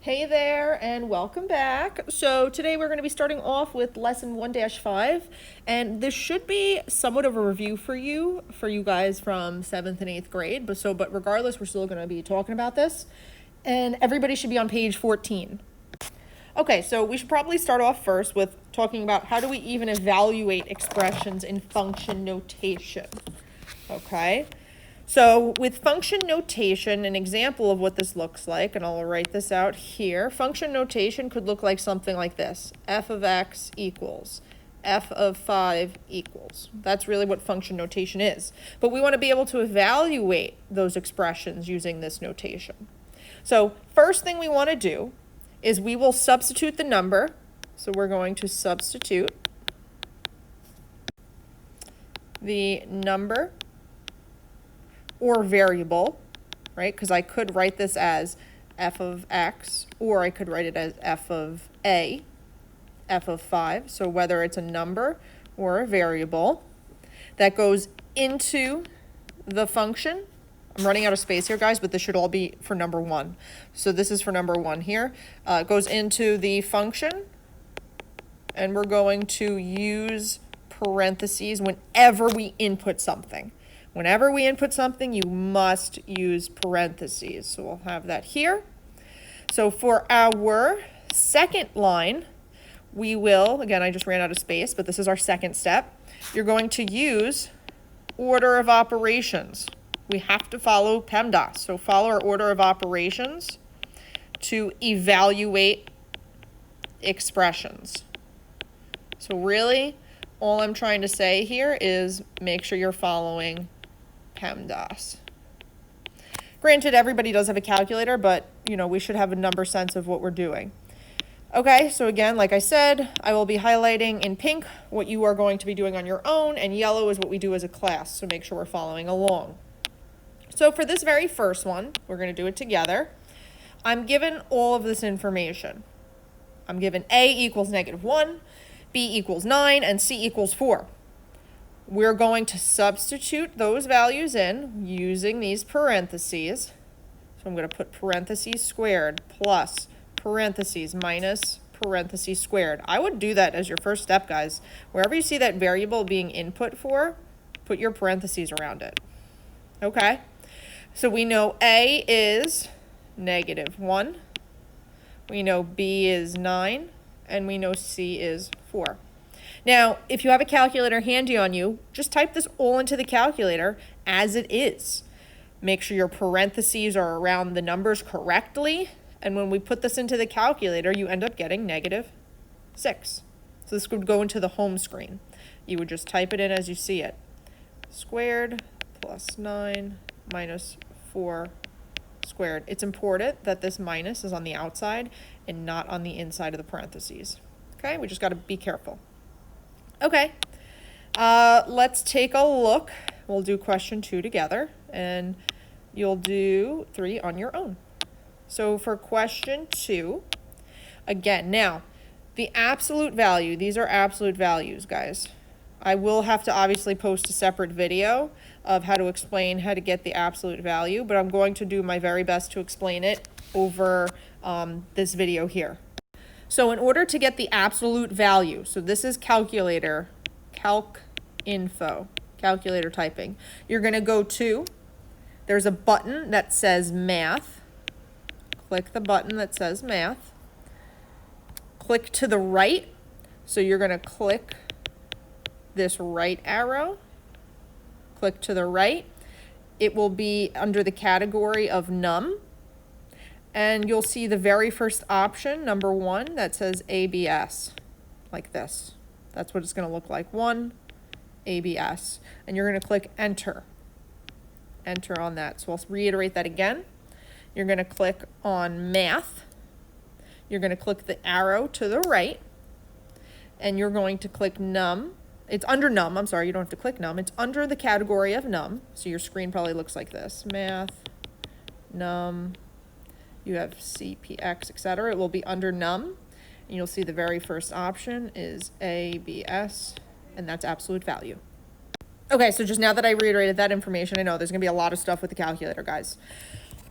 Hey there and welcome back. So today we're going to be starting off with lesson 1-5, and this should be somewhat of a review for you guys from 7th and 8th grade, but regardless, we're still going to be talking about this, and everybody should be on page 14. Okay, so we should probably start off first with talking about how do we even evaluate expressions in function notation. Okay? So with function notation, an example of what this looks like, and I'll write this out here, function notation could look like something like this. F of x equals f of 5 equals. That's really what function notation is. But we want to be able to evaluate those expressions using this notation. So first thing we want to do is we will substitute the number. So we're going to substitute the number or variable, right? Because I could write this as f of x, or I could write it as f of a, f of 5. So whether it's a number or a variable that goes into the function. I'm running out of space here, guys, but this should all be for number 1. So this is for number 1 here. Goes into the function, and we're going to use parentheses whenever we input something. Whenever we input something, you must use parentheses. So we'll have that here. So for our second line, we will, again, I just ran out of space, but this is our second step. You're going to use order of operations. We have to follow PEMDAS. So follow our order of operations to evaluate expressions. So really, all I'm trying to say here is make sure you're following PEMDAS. Granted, everybody does have a calculator, but we should have a number sense of what we're doing. Okay, so again, like I said, I will be highlighting in pink what you are going to be doing on your own, and yellow is what we do as a class, so make sure we're following along. So for this very first one, we're going to do it together. I'm given all of this information. I'm given A equals -1, B equals 9, and C equals 4. We're going to substitute those values in using these parentheses. So I'm going to put parentheses squared plus parentheses minus parentheses squared. I would do that as your first step, guys. Wherever you see that variable being input for, put your parentheses around it. Okay? So we know A is -1. We know B is 9. And we know C is 4. Now, if you have a calculator handy on you, just type this all into the calculator as it is. Make sure your parentheses are around the numbers correctly. And when we put this into the calculator, you end up getting -6. So this would go into the home screen. You would just type it in as you see it. Squared plus 9 minus 4 squared. It's important that this minus is on the outside and not on the inside of the parentheses. Okay, we just got to be careful. Okay, let's take a look. We'll do question 2 together, and you'll do 3 on your own. So for question 2, again, now, the absolute value, these are absolute values, guys. I will have to obviously post a separate video of how to explain how to get the absolute value, but I'm going to do my very best to explain it over this video here. So in order to get the absolute value, so this is calculator, calc info, calculator typing. You're going to go to, there's a button that says math. Click the button that says math. Click to the right. So you're going to click this right arrow. Click to the right. It will be under the category of num. And you'll see the very first option, number 1, that says ABS, like this. That's what it's going to look like, 1, ABS. And you're going to click enter. Enter on that. So I'll reiterate that again. You're going to click on math. You're going to click the arrow to the right. And you're going to click num. It's under num. I'm sorry, you don't have to click num. It's under the category of num. So your screen probably looks like this. Math, num. You have CPX, etc. It will be under num. And you'll see the very first option is ABS, and that's absolute value. Okay, so just now that I reiterated that information, I know there's going to be a lot of stuff with the calculator, guys.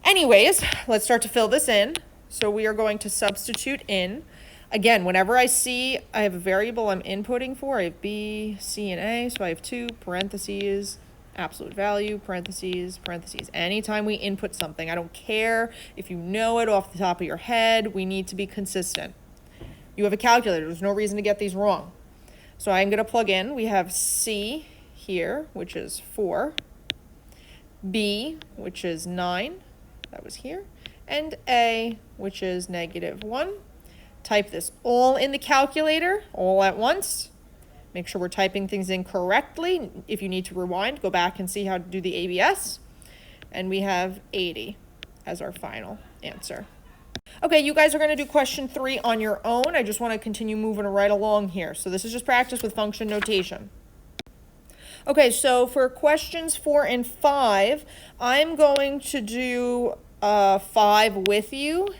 Anyways, let's start to fill this in. So we are going to substitute in. Again, whenever I see I have a variable I'm inputting for, I have B, C, and A, so I have 2 parentheses, absolute value, parentheses, parentheses. Anytime we input something, I don't care if you know it off the top of your head, we need to be consistent. You have a calculator, there's no reason to get these wrong. So I'm going to plug in, we have C here, which is 4, B, which is 9, that was here, and A, which is -1. Type this all in the calculator, all at once. Make sure we're typing things in correctly. If you need to rewind, go back and see how to do the ABS. And we have 80 as our final answer. Okay, you guys are going to do question 3 on your own. I just want to continue moving right along here. So this is just practice with function notation. Okay, so for questions 4 and 5, I'm going to do 5 with you,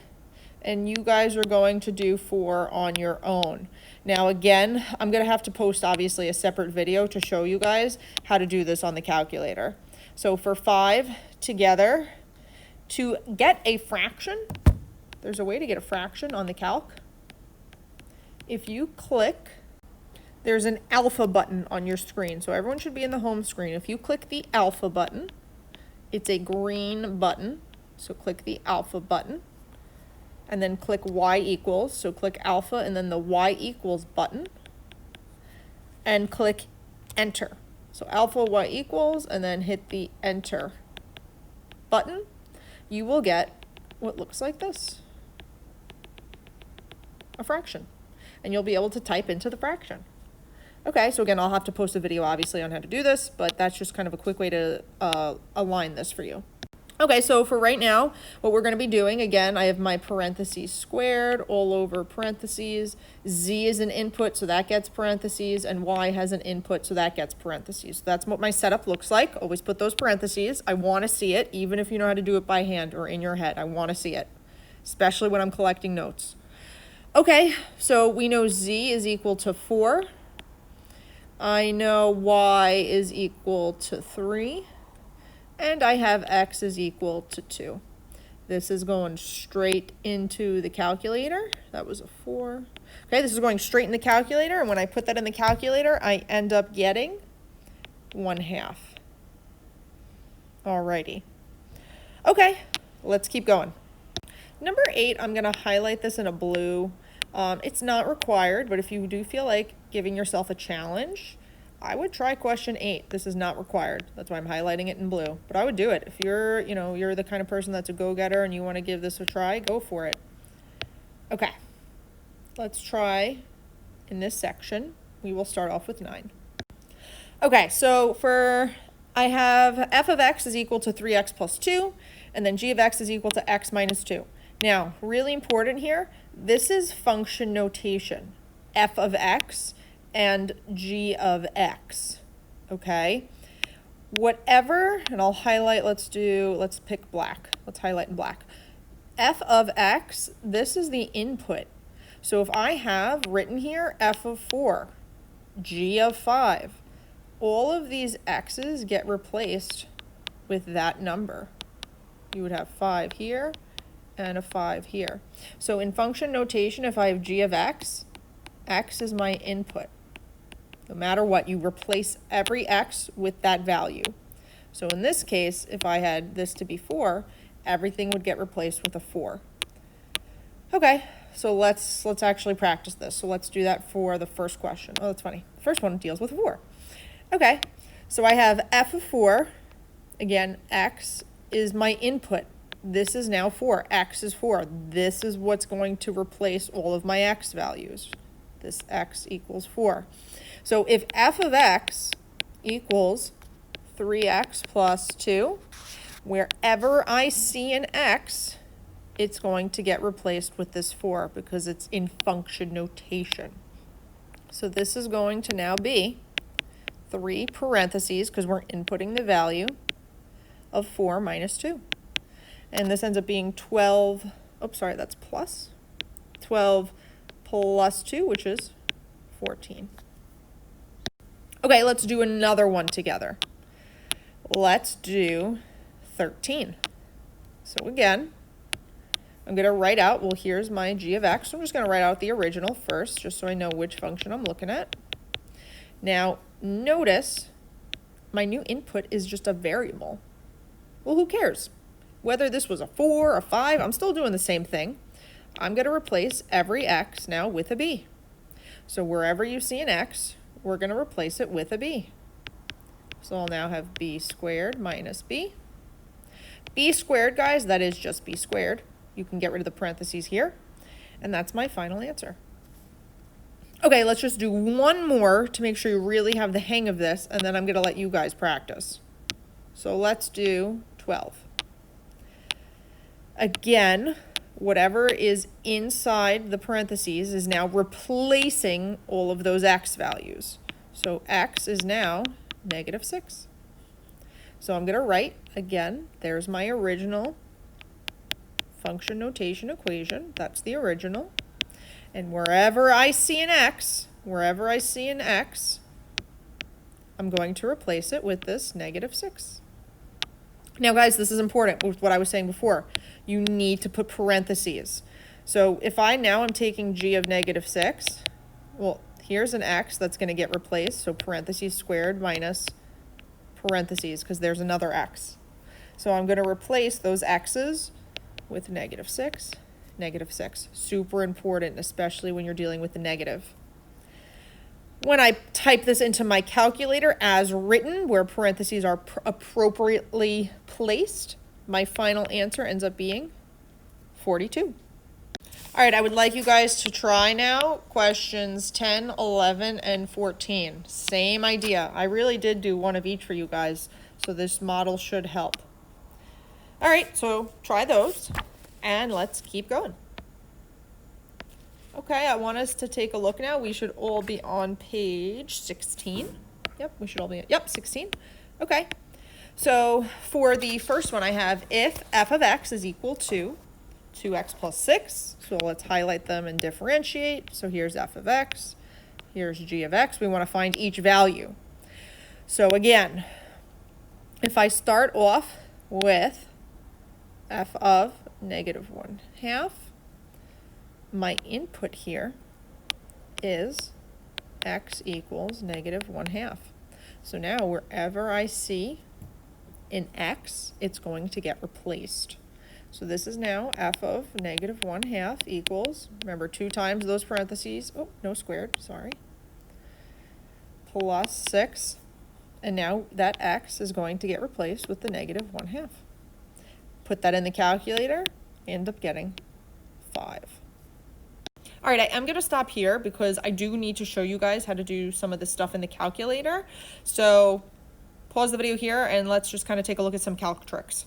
and you guys are going to do 4 on your own. Now again, I'm going to have to post obviously a separate video to show you guys how to do this on the calculator. So for 5 together, to get a fraction, there's a way to get a fraction on the calc. If you click, there's an alpha button on your screen. So everyone should be in the home screen. If you click the alpha button, it's a green button. So click the alpha button. And then click y equals. So click alpha and then the y equals button. And click enter. So alpha y equals and then hit the enter button. You will get what looks like this. A fraction. And you'll be able to type into the fraction. Okay, so again, I'll have to post a video obviously on how to do this, but that's just kind of a quick way to align this for you. Okay, so for right now, what we're going to be doing, again, I have my parentheses squared all over parentheses. Z is an input, so that gets parentheses, and Y has an input, so that gets parentheses. So that's what my setup looks like. Always put those parentheses. I want to see it, even if you know how to do it by hand or in your head. I want to see it, especially when I'm collecting notes. Okay, so we know Z is equal to 4. I know Y is equal to 3. And I have X is equal to 2. This is going straight into the calculator. That was a 4. Okay, this is going straight in the calculator. And when I put that in the calculator, I end up getting 1/2. Alrighty. Okay, let's keep going. Number 8, I'm going to highlight this in a blue. It's not required, but if you do feel like giving yourself a challenge, I would try question 8. This is not required. That's why I'm highlighting it in blue. But I would do it. If you're, you're the kind of person that's a go-getter and you want to give this a try, go for it. Okay. Let's try in this section. We will start off with 9. Okay, so I have f of x is equal to 3x plus 2, and then g of x is equal to x minus 2. Now, really important here, this is function notation. F of x and g of x, okay? Whatever, and I'll highlight, let's pick black. Let's highlight in black. F of x, this is the input. So if I have written here f of 4, g of 5, all of these x's get replaced with that number. You would have 5 here and a 5 here. So in function notation, if I have g of x, x is my input. No matter what, you replace every x with that value. So in this case, if I had this to be 4, everything would get replaced with a 4. Okay, so let's actually practice this. So let's do that for the first question. Oh, that's funny. The first one deals with 4. Okay, so I have f of 4. Again, x is my input. This is now 4. X is 4. This is what's going to replace all of my x values. This x equals 4. So if f of x equals 3x plus 2, wherever I see an x, it's going to get replaced with this 4 because it's in function notation. So this is going to now be 3 parentheses, because we're inputting the value of 4 minus 2. And this ends up being 12, that's plus. 12 plus 2, which is 14. Okay, let's do another one together. Let's do 13. So again, I'm going to write out, well, here's my g of x. I'm just going to write out the original first, just so I know which function I'm looking at. Now, notice my new input is just a variable. Well, who cares? Whether this was a 4 or a 5, I'm still doing the same thing. I'm going to replace every x now with a b. So wherever you see an x, we're going to replace it with a b. So I'll now have b squared minus b. B squared, guys, that is just b squared. You can get rid of the parentheses here. And that's my final answer. Okay, let's just do one more to make sure you really have the hang of this, and then I'm going to let you guys practice. So let's do 12. Again, whatever is inside the parentheses is now replacing all of those x values. So x is now -6. So I'm going to write, again, there's my original function notation equation. That's the original. And wherever I see an x, I'm going to replace it with this -6. Now, guys, this is important with what I was saying before. You need to put parentheses. So if I now am taking g of -6, well, here's an x that's going to get replaced. So parentheses squared minus parentheses, because there's another x. So I'm going to replace those x's with -6, -6. Super important, especially when you're dealing with the negative. When I type this into my calculator as written, where parentheses are appropriately placed, my final answer ends up being 42. All right, I would like you guys to try now questions 10, 11, and 14. Same idea. I really did do one of each for you guys, so this model should help. All right, so try those, and let's keep going. Okay, I want us to take a look now. We should all be on page 16. Yep, we should all be, 16. Okay, so for the first one I have, if f of x is equal to 2x plus 6, so let's highlight them and differentiate. So here's f of x, here's g of x. We want to find each value. So again, if I start off with f of -1/2, my input here is x equals -1/2. So now wherever I see an x, it's going to get replaced. So this is now f of -1/2 equals, remember 2 times those parentheses, oh, no squared, sorry, plus 6. And now that x is going to get replaced with the -1/2. Put that in the calculator, end up getting 5. All right, I am going to stop here because I do need to show you guys how to do some of this stuff in the calculator. So pause the video here and let's just kind of take a look at some calc tricks.